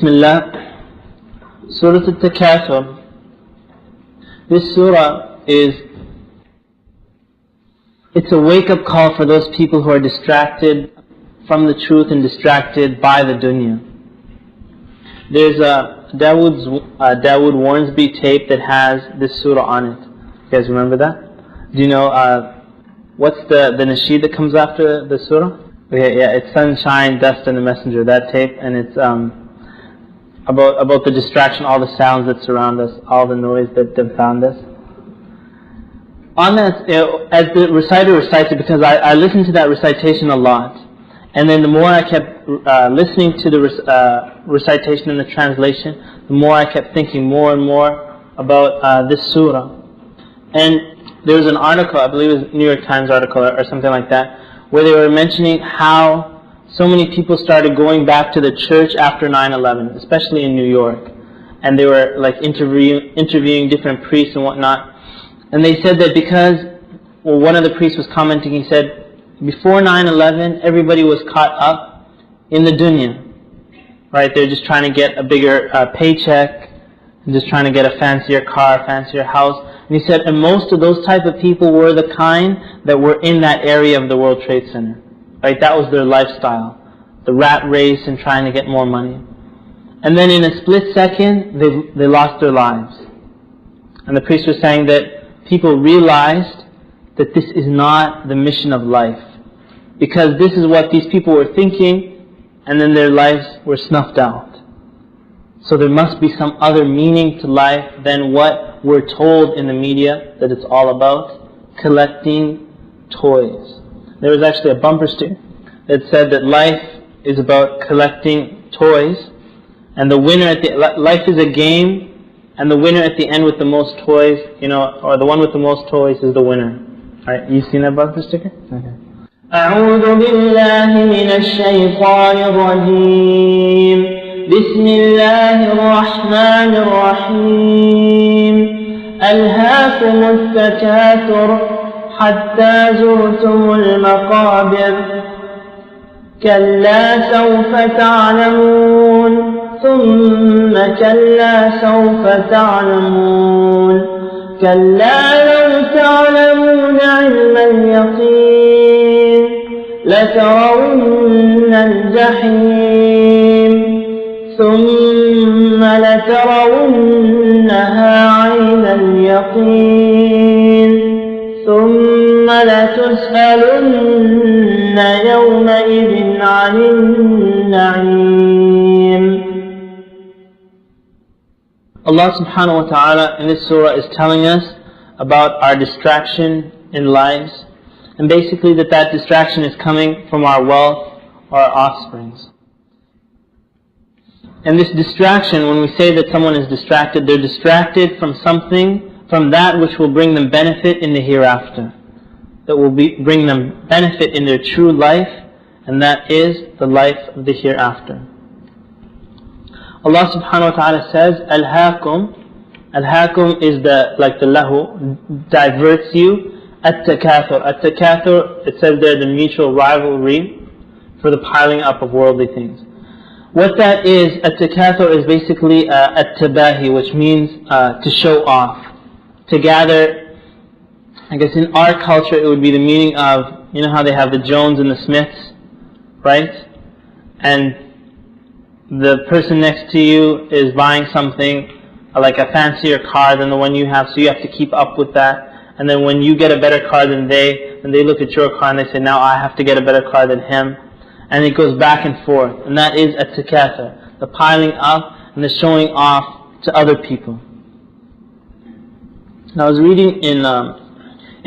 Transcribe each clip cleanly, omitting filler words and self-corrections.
Bismillah. Surah Al-Takathur. This surah it's a wake-up call for those people who are distracted from the truth and distracted by the dunya. There's a Dawood Warnsby tape that has this surah on it. You guys remember that? Do you know what's the nasheed that comes after the surah? Okay, yeah, it's Sunshine, Dust and the Messenger, that tape, and it's about the distraction, all the sounds that surround us, all the noise that confound us. On that, as the reciter recites it, because I listened to that recitation a lot, and then the more I kept listening to the recitation and the translation, the more I kept thinking more and more about this surah. And there was an article, I believe it was a New York Times article or something like that, where they were mentioning how so many people started going back to the church after 9/11, especially in New York. And they were like interviewing different priests and whatnot. And they said that because, well, one of the priests was commenting, he said, before 9/11, everybody was caught up in the dunya. Right? They're just trying to get a bigger paycheck, and just trying to get a fancier car, fancier house. And he said, and most of those type of people were the kind that were in that area of the World Trade Center. Right? That was their lifestyle. The rat race and trying to get more money. And then in a split second, they lost their lives. And the priest was saying that people realized that this is not the mission of life. Because this is what these people were thinking, and then their lives were snuffed out. So there must be some other meaning to life than what we're told in the media that it's all about, collecting toys. There was actually a bumper sticker that said that life is about collecting toys, and the winner life is a game, and the winner at the end with the most toys, or the one with the most toys is the winner. Alright, you seen that bumper sticker? Okay. أعوذ بالله من الشيطان الرجيم بسم الله الرحمن الرحيم ألهاكم التكاثر حتى زرتم المقابر كلا سوف تعلمون ثم كلا سوف تعلمون كلا لو تعلمون علم اليقين لترون الجحيم ثم لترونها عين اليقين ثم لتسألن يومئذ عن النعيم. Allah subhanahu wa ta'ala in this surah is telling us about our distraction in lives, and basically that distraction is coming from our wealth or our offsprings. And this distraction, when we say that someone is distracted, they're distracted from something, from that which will bring them benefit in the hereafter, that will bring them benefit in their true life, and that is the life of the hereafter. Allah subhanahu wa ta'ala says, Al-Hakum. Al-Hakum is the lahu, diverts you. At-Takathur. At-Takathur, it says there, the mutual rivalry for the piling up of worldly things. What that is, At-Takathur is basically At-Tabahi, which means to show off. To gather, I guess in our culture it would be the meaning of, you know how they have the Jones and the Smiths, right? And the person next to you is buying something like a fancier car than the one you have, so you have to keep up with that. And then when you get a better car than they look at your car and they say, now I have to get a better car than him. And it goes back and forth. And that is At-Takathur, the piling up and the showing off to other people. Now I was reading in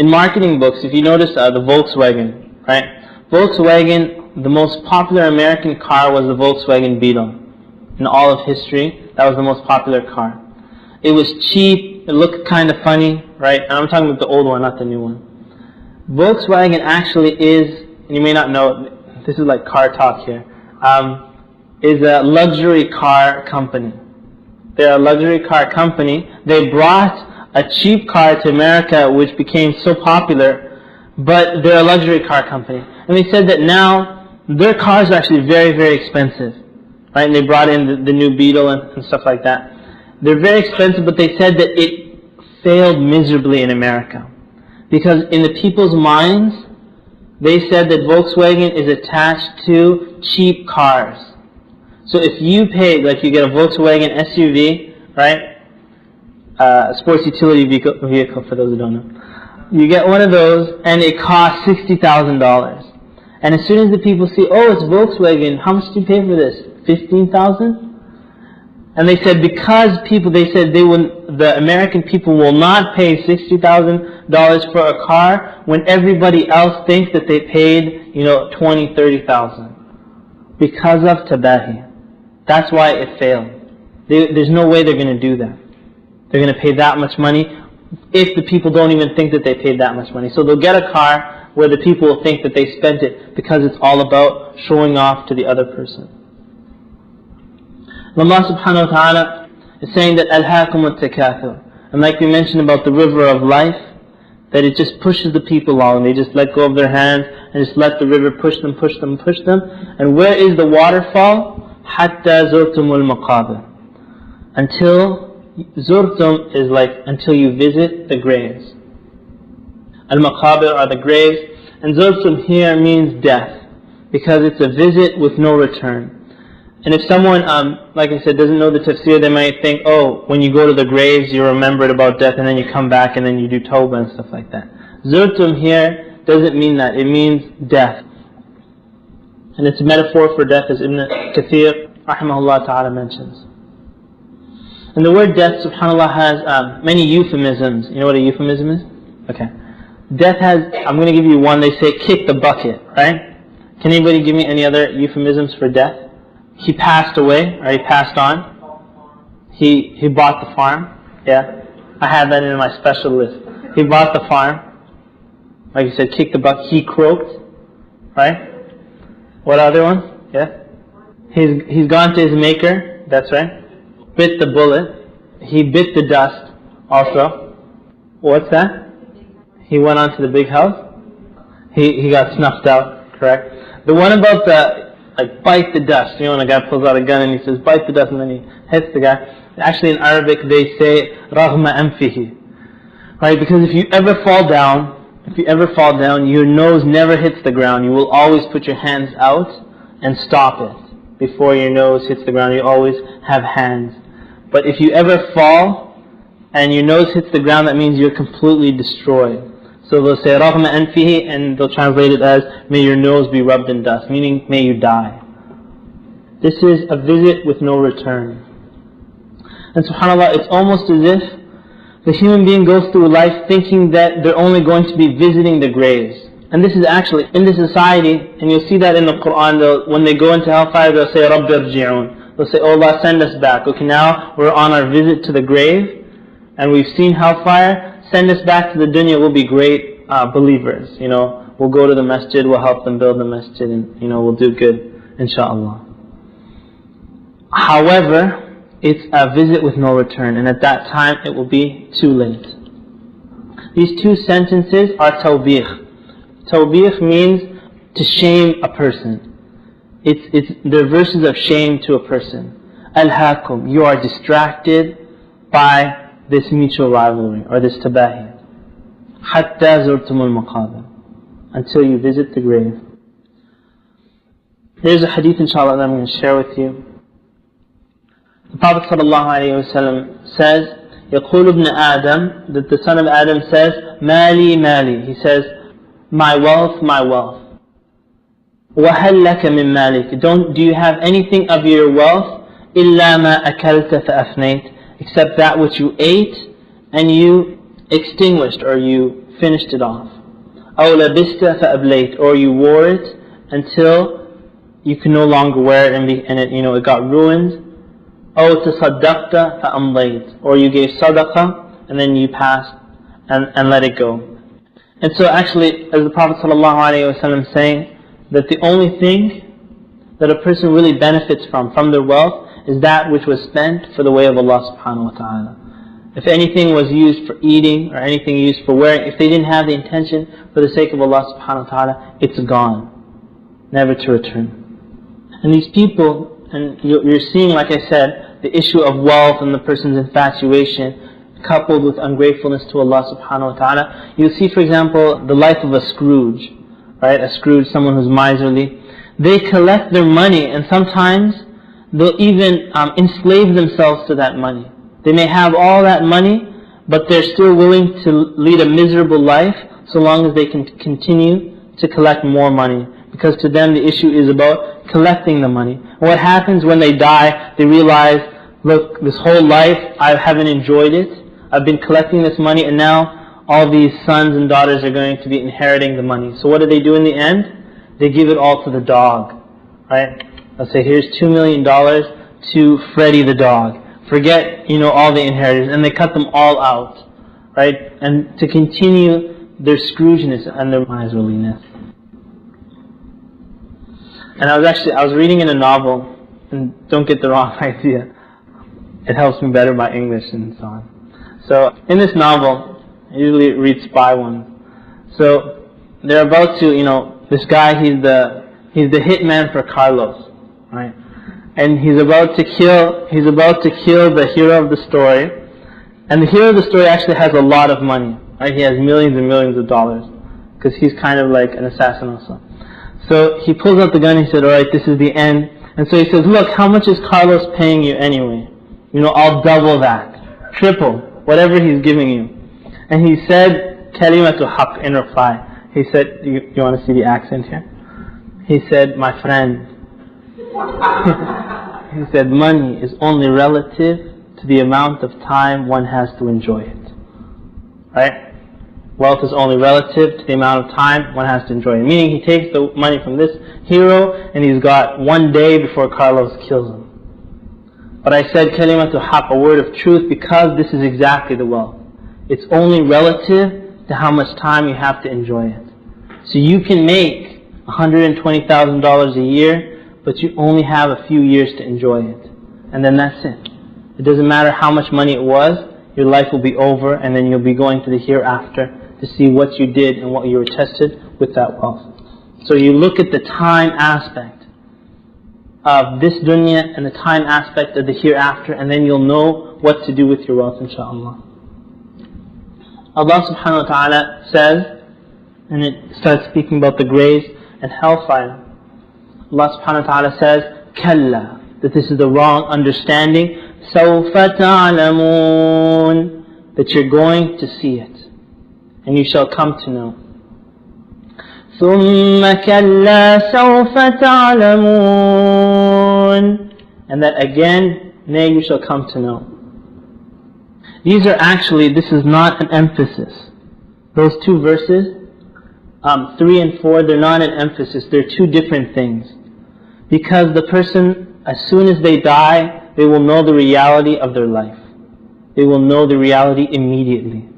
marketing books, if you notice the Volkswagen, right? Volkswagen, the most popular American car was the Volkswagen Beetle. In all of history, that was the most popular car. It was cheap, it looked kind of funny, right? And I'm talking about the old one, not the new one. Volkswagen actually is, and you may not know, this is like car talk here, is a luxury car company. They're a luxury car company. They brought a cheap car to America which became so popular, but they're a luxury car company. And they said that now their cars are actually very, very expensive. right? And they brought in the new Beetle and stuff like that. They're very expensive, but they said that it failed miserably in America. Because in the people's minds, they said that Volkswagen is attached to cheap cars. So if you pay, like you get a Volkswagen SUV, right? Sports utility vehicle for those who don't know. You get one of those and it costs $60,000. And as soon as the people see, oh, it's Volkswagen, how much do you pay for this? $15,000? And they said because people, the American people will not pay $60,000 for a car when everybody else thinks that they paid, $20,000, $30,000. Because of tabahi. That's why it failed. There's no way they're going to do that. They're going to pay that much money if the people don't even think that they paid that much money. So they'll get a car where the people will think that they spent it because it's all about showing off to the other person. And Allah subhanahu wa ta'ala is saying that Al-Takathur. And like we mentioned about the river of life, that it just pushes the people along. They just let go of their hands and just let the river push them, push them, push them. And where is the waterfall? حَتَّى زُرْتُمُ الْمَقَابِرِ. Until Zurtum is like until you visit the graves. Al-Maqabir are the graves. And Zurtum here means death, because it's a visit with no return. And if someone, like I said, doesn't know the tafsir, they might think, oh, when you go to the graves, you're remembered about death, and then you come back and then you do tawbah and stuff like that. Zurtum here doesn't mean that. It means death. And it's a metaphor for death, as Ibn Kathir, rahimahullah ta'ala, mentions. And the word death, subhanAllah, has many euphemisms. You know what a euphemism is? Okay. Death has, I'm going to give you one, they say kick the bucket, right? Can anybody give me any other euphemisms for death? He passed away, or he passed on. He bought the farm. Yeah. I have that in my special list. He bought the farm. Like you said, kick the bucket. He croaked. Right? What other one? Yeah. He's gone to his maker. That's right. Bit the bullet. He bit the dust also. What's that? He went on to the big house. He got snuffed out, correct? The one about the, like, bite the dust. You know, when a guy pulls out a gun and he says, bite the dust, and then he hits the guy. Actually in Arabic they say, رَغْمَ أَنْفِهِ. Right? Because if you ever fall down, your nose never hits the ground. You will always put your hands out and stop it. Before your nose hits the ground, you always have hands. But if you ever fall and your nose hits the ground, that means you're completely destroyed. So they'll say رَغْمَ أَنْفِهِ, and they'll translate it as may your nose be rubbed in dust, meaning may you die. This is a visit with no return. And subhanAllah, it's almost as if the human being goes through life thinking that they're only going to be visiting the graves. And this is actually in the society, and you'll see that in the Quran, when they go into hellfire, they'll say رَبِّ ارْجِعُونَ. They'll say, oh Allah, send us back. Okay, now we're on our visit to the grave, and we've seen hellfire. Send us back to the dunya, we'll be great believers. We'll go to the masjid, we'll help them build the masjid, and we'll do good, inshaAllah. However, it's a visit with no return, and at that time it will be too late. These two sentences are tawbih. Tawbih means to shame a person. They're verses of shame to a person. Al-hakum, you are distracted by this mutual rivalry, or this tabahi. Hatta zurtumul maqabir, until you visit the grave. There's a hadith, inshallah, that I'm going to share with you. The Prophet ﷺ says, يقول ابن Adam, that the son of Adam says, Mali, Mali. He says, my wealth, my wealth. وَهَلْ لَكَ مِن مَالِكَ. Do you have anything of your wealth? إِلَّا مَا أَكَلْتَ فَأَفْنَيْتَ. Except that which you ate and you extinguished, or you finished it off. أَوْ لَبِسْتَ فَأَبْلَيْتَ. Or you wore it until you can no longer wear it, and it got ruined. أَوْ تَصَدَّقْتَ فَأَمْضَيْتَ. Or you gave sadaqah and then you passed and let it go. And so actually, as the Prophet ﷺ is saying, that the only thing that a person really benefits from their wealth is that which was spent for the way of Allah subhanahu wa ta'ala. If anything was used for eating or anything used for wearing, if they didn't have the intention for the sake of Allah subhanahu wa ta'ala, it's gone, never to return. And these people, and you're seeing, like I said, the issue of wealth and the person's infatuation coupled with ungratefulness to Allah subhanahu wa ta'ala. You'll see, for example, the life of a Scrooge, right? A Scrooge, someone who's miserly. They collect their money, and sometimes they'll even enslave themselves to that money. They may have all that money, but they're still willing to lead a miserable life so long as they can continue to collect more money. Because to them the issue is about collecting the money. What happens when they die, they realize, look, this whole life I haven't enjoyed it. I've been collecting this money, and now all these sons and daughters are going to be inheriting the money. So what do they do in the end? They give it all to the dog, right? They'll say, here's $2 million to Freddy the dog. Forget, all the inheritors, and they cut them all out, right? And to continue their Scroogeness and their miserliness. And I was reading in a novel, and don't get the wrong idea, it helps me better by English and so on. So in this novel, I usually read spy ones. So they're about to, this guy, he's the hitman for Carlos, right? And he's about to kill the hero of the story. And the hero of the story actually has a lot of money, right? He has millions and millions of dollars, because he's kind of like an assassin also. So he pulls out the gun and he said, alright, this is the end. And so he says, look, how much is Carlos paying you anyway? I'll double that, triple, whatever he's giving you. And he said, kalimatu haqq, in reply. He said, you want to see the accent here? He said, my friend, he said, money is only relative to the amount of time one has to enjoy it. Right? Wealth is only relative to the amount of time one has to enjoy it. Meaning he takes the money from this hero and he's got one day before Carlos kills him. But I said kalimatu haqq, a word of truth, because this is exactly the wealth. It's only relative to how much time you have to enjoy it. So you can make $120,000 a year, but you only have a few years to enjoy it. And then that's it. It doesn't matter how much money it was, your life will be over, and then you'll be going to the hereafter to see what you did and what you were tested with that wealth. So you look at the time aspect of this dunya and the time aspect of the hereafter, and then you'll know what to do with your wealth, inshaAllah. Allah subhanahu wa ta'ala says, and it starts speaking about the graves and hellfire. Allah subhanahu wa ta'ala says, Kalla, that this is the wrong understanding. سَوْفَ تَعْلَمُونَ, that you're going to see it, and you shall come to know. ثُمَّ كَلَّا سَوْفَ تَعْلَمُونَ, and that again, nay, you shall come to know. These are actually, this is not an emphasis. Those two verses, 3 and 4, they're not an emphasis. They're two different things. Because the person, as soon as they die, they will know the reality of their life. They will know the reality immediately.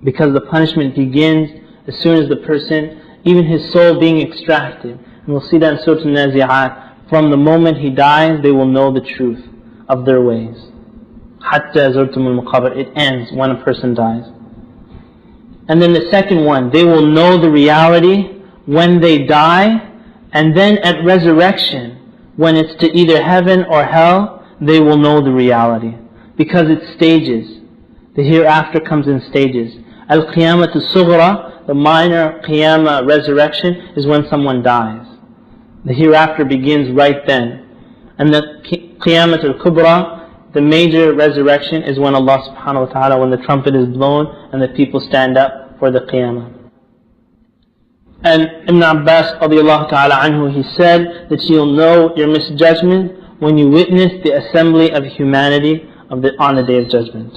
Because the punishment begins as soon as the person, even his soul being extracted. And we'll see that in Surah Al-Nazi'at. From the moment he dies, they will know the truth of their ways. Hatta zurtumul muqabr, it ends when a person dies. And then the second one, they will know the reality when they die, and then at resurrection, when it's to either heaven or hell, they will know the reality. Because it's stages. The hereafter comes in stages. Al-Qiyamatu Sughra, the minor Qiyamah resurrection, is when someone dies. The hereafter begins right then. And the Qiyamatu Kubra, the major resurrection, is when Allah subhanahu wa ta'ala, when the trumpet is blown and the people stand up for the Qiyamah. And Ibn Abbas radiallahu ta'ala anhu, he said that you'll know your misjudgment when you witness the assembly of humanity on the Day of Judgment.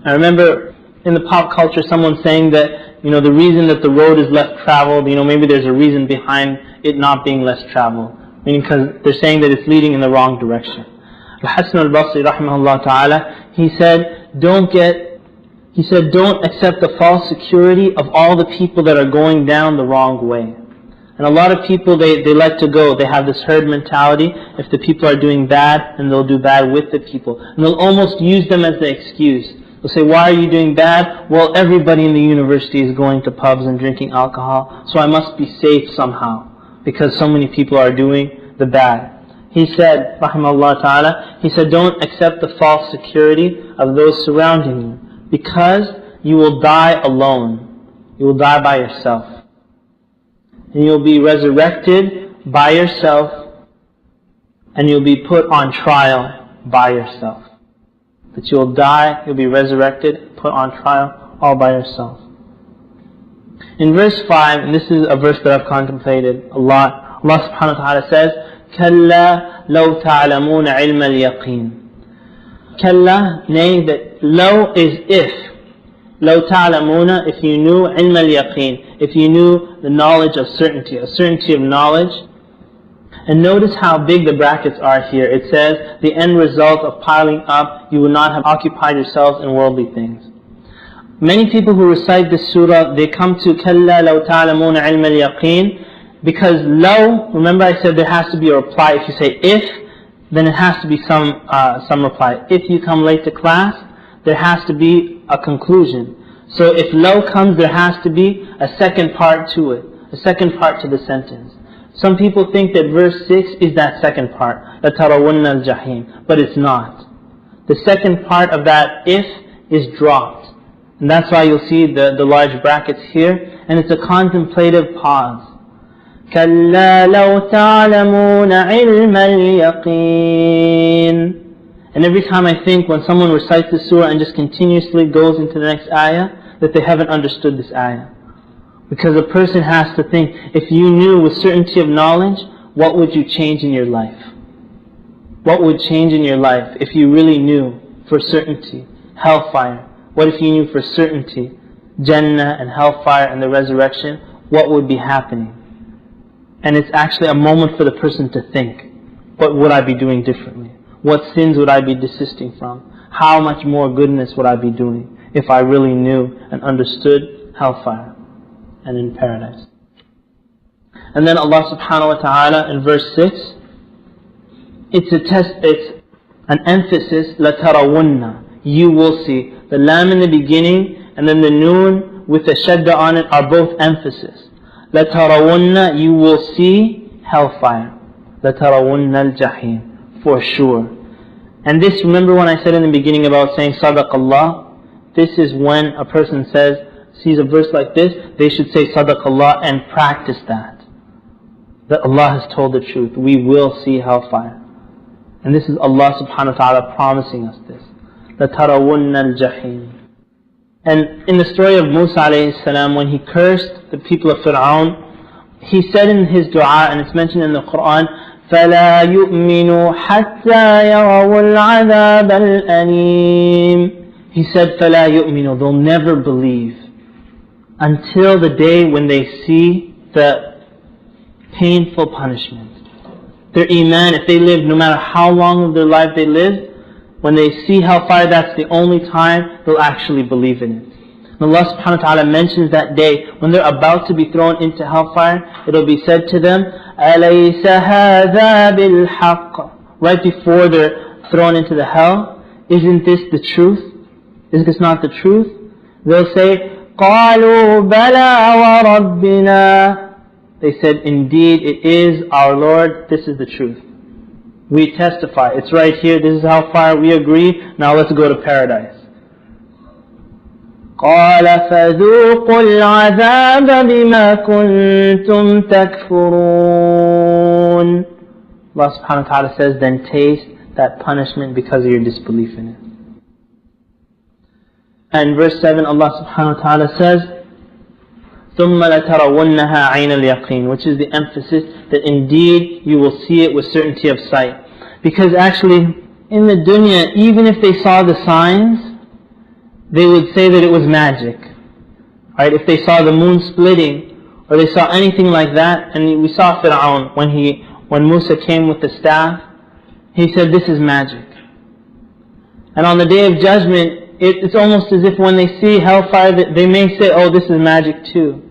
I remember in the pop culture someone saying that, the reason that the road is less traveled, maybe there's a reason behind it not being less traveled. Meaning because they're saying that it's leading in the wrong direction. Al-Hasan al-Basri rahimahullah ta'ala, he said, don't accept the false security of all the people that are going down the wrong way. And a lot of people, they like to go, they have this herd mentality. If the people are doing bad, then they'll do bad with the people. And they'll almost use them as the excuse. They'll say, why are you doing bad? Well, everybody in the university is going to pubs and drinking alcohol, so I must be safe somehow, because so many people are doing the bad. he said, rahimahullah ta'ala, he said, don't accept the false security of those surrounding you, because you will die alone. You will die by yourself. And you'll be resurrected by yourself, and you'll be put on trial by yourself. That you'll die, you'll be resurrected, put on trial, all by yourself. In verse 5, and this is a verse that I've contemplated a lot, Allah subhanahu wa ta'ala says, كَلَّا لَوْ تَعْلَمُونَ عِلْمَ الْيَقِينِ. Kalla, nay, that low is if. لَوْ تَعْلَمُونَ, if you knew عِلْمَ الْيَقِينِ, if you knew the knowledge of certainty, a certainty of knowledge. And notice how big the brackets are here. It says, the end result of piling up, you would not have occupied yourselves in worldly things. Many people who recite this surah, they come to كَلَّا لَوْ تَعْلَمُونَ عِلْمَ الْيَقِينِ, because low, remember I said there has to be a reply. If you say if, then it has to be some reply. If you come late to class, there has to be a conclusion. So if low comes, there has to be a second part to it, a second part to the sentence. Some people think that verse 6 is that second part, لَتَرَوُنَّ الْجَحِيمِ, but it's not. The second part of that if is dropped. And that's why you'll see the large brackets here, and it's a contemplative pause. كَلَّا لَوْ تَعْلَمُونَ عِلْمَ الْيَقِينِ. And every time I think when someone recites this surah and just continuously goes into the next ayah, that they haven't understood this ayah. Because a person has to think, if you knew with certainty of knowledge, what would you change in your life? What would change in your life if you really knew for certainty hellfire? What if you knew for certainty Jannah and hellfire and the resurrection? What would be happening? And it's actually a moment for the person to think, what would I be doing differently? What sins would I be desisting from? How much more goodness would I be doing if I really knew and understood hellfire and in paradise? And then Allah subhanahu wa ta'ala in verse 6, it's an emphasis, لَتَرَوُنَّ, you will see. The lam in the beginning and then the noon with the shadda on it are both emphasis. لَتَرَوُنَّ, you will see hellfire. لَتَرَوُنَّ الْجَحِيمِ, for sure. And this, remember when I said in the beginning about saying Sadaqallah? This is when a person sees a verse like this, they should say Sadaqallah and practice that. That Allah has told the truth. We will see hellfire. And this is Allah subhanahu wa ta'ala promising us this. لَتَرَوُنَّ الْجَحِيمِ. And in the story of Musa alayhi salam, when he cursed the people of Fir'aun, he said in his dua, and it's mentioned in the Quran, فَلَا يُؤْمِنُوا حَتَّى يَرَوُا الْعَذَابَ الْأَلِيمِ. He said, فَلَا يُؤْمِنُوا, they'll never believe until the day when they see the painful punishment. Their iman, if they live, no matter how long of their life they live, when they see hellfire, that's the only time they'll actually believe in it. And Allah subhanahu wa ta'ala mentions that day when they're about to be thrown into hellfire, it'll be said to them, أَلَيْسَ هَذَا بِالْحَقِّ. Right before they're thrown into the hell, isn't this the truth? Is this not the truth? They'll say, قَالُوا بَلَى وَرَبِّنَا. They said, indeed it is our Lord, this is the truth. We testify, it's right here, this is hellfire, we agree, now let's go to paradise. قَالَ فَذُوقُوا الْعَذَابَ بِمَا كُنْتُمْ تَكْفُرُونَ. Allah subhanahu wa ta'ala says, then taste that punishment because of your disbelief in it. And verse 7, Allah subhanahu wa ta'ala says, ثُمَّ لَتَرَوُنَّهَا عَيْنَ الْيَقِينِ, which is the emphasis that indeed you will see it with certainty of sight. Because actually, in the dunya, even if they saw the signs, they would say that it was magic. Right? If they saw the moon splitting, or they saw anything like that, and we saw Fir'aun, when Musa came with the staff, he said, this is magic. And on the Day of Judgment, it's almost as if when they see hellfire, they may say, oh, this is magic too.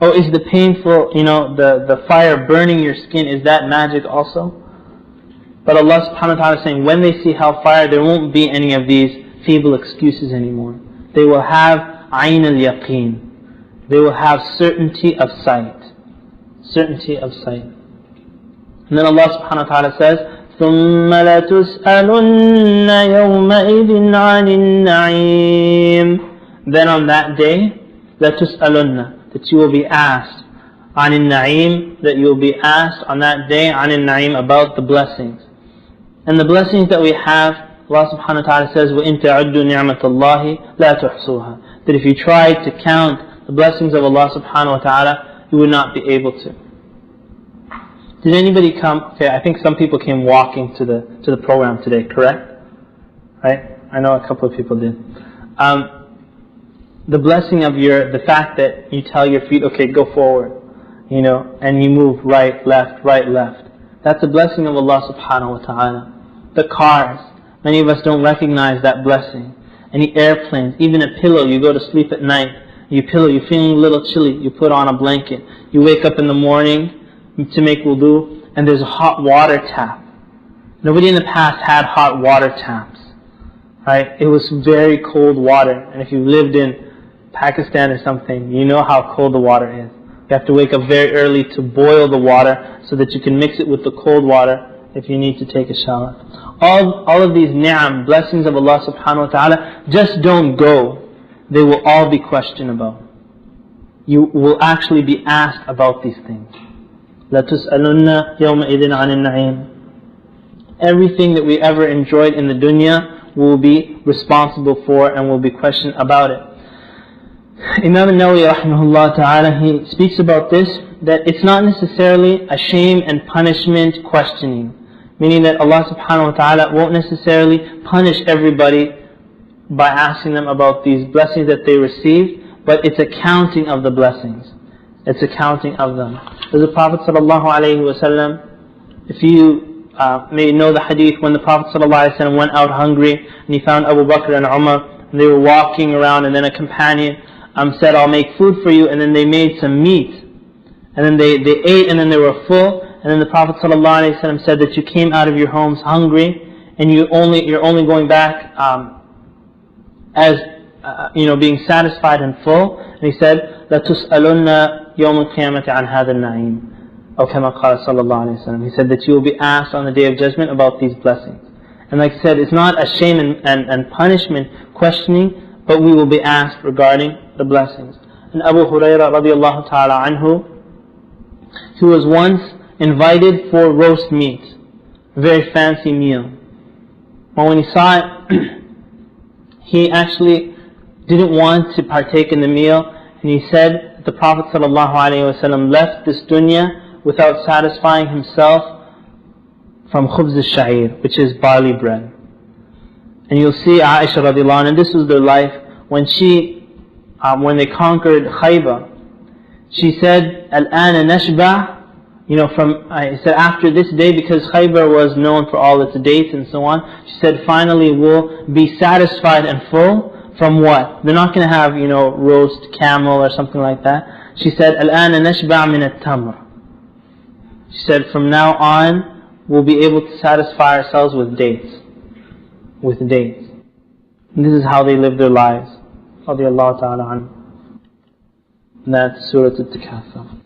Oh, is the painful, the fire burning your skin, is that magic also? But Allah subhanahu wa ta'ala is saying, when they see hellfire, there won't be any of these feeble excuses anymore. They will have ayn al-yaqeen. They will have certainty of sight. Certainty of sight. And then Allah subhanahu wa ta'ala says, ثُمَّ لَتُسْأَلُنَّ يَوْمَئِذٍ عَنِ النَّعِيمِ. Then on that day, لَتُسْأَلُنَّ, that you will be asked, عَنِ النَّعِيمِ, that you will be asked on that day, عَنِ النَّعِيمِ, about the blessings. And the blessings that we have, Allah subhanahu wa ta'ala says, وَإِن تَعُدُّوا نِعْمَةَ اللَّهِ لَا تُحْصُوهَا, that if you tried to count the blessings of Allah subhanahu wa ta'ala, you would not be able to. Did anybody come? Okay, I think some people came walking to the program today, correct? Right? I know a couple of people did. The blessing of the fact that you tell your feet, okay, go forward, and you move right, left, that's a blessing of Allah subhanahu wa ta'ala. The cars, many of us don't recognize that blessing. Any airplanes, even a pillow, you go to sleep at night, you're feeling a little chilly, you put on a blanket. You wake up in the morning to make wudu, and there's a hot water tap. Nobody in the past had hot water taps, right? It was very cold water, and if you lived in Pakistan or something, you know how cold the water is. You have to wake up very early to boil the water so that you can mix it with the cold water if you need to take a shower. All of these ni'am, blessings of Allah subhanahu wa ta'ala, just don't go. They will all be questioned about. You will actually be asked about these things. لَتُسْأَلُنَّ يَوْمَئِذٍ عَنِ النَّعِيمِ. Everything that we ever enjoyed in the dunya, we will be responsible for and will be questioned about it. Imam al-Nawawi rahimahullah ta'ala, he speaks about this, that it's not necessarily a shame and punishment questioning. Meaning that Allah subhanahu wa ta'ala won't necessarily punish everybody by asking them about these blessings that they received, but it's a counting of the blessings. It's a counting of them. There's the Prophet sallallahu alayhi wa sallam, if you may know the hadith, when the Prophet sallallahu alayhi wa sallam went out hungry, and he found Abu Bakr and Umar, and they were walking around, and then a companion said, I'll make food for you, and then they made some meat. And then they ate, and then they were full, and then the Prophet ﷺ said that you came out of your homes hungry, and you're only going back being satisfied and full. And he said, لَتُسْأَلُنَّ يَوْمَ الْقِيَامَةِ عَنْ هَذَا النَّعِيمِ. Or كما قال صلى الله عليه وسلم. He said that you will be asked on the Day of Judgment about these blessings. And like I said, it's not a shame and punishment questioning, but we will be asked regarding the blessings. And Abu Hurairah radiallahu ta'ala anhu, he was once invited for roast meat, a very fancy meal. But when he saw it, he actually didn't want to partake in the meal, and he said that the Prophet ﷺ left this dunya without satisfying himself from khubz al-sha'ir, which is barley bread. And you'll see Aisha radiallahu anha, and this was their life, when they conquered Khaybar, she said, Al-ana nashba', I said after this day, because Khaybar was known for all its dates and so on, she said finally we'll be satisfied and full from what? They're not going to have, roast camel or something like that. She said, Al-ana nashba' min at-tamr. She said from now on we'll be able to satisfy ourselves with dates. With dates. And this is how they lived their lives. رضي الله تعالى عنه. That's Surah Al-Takathur.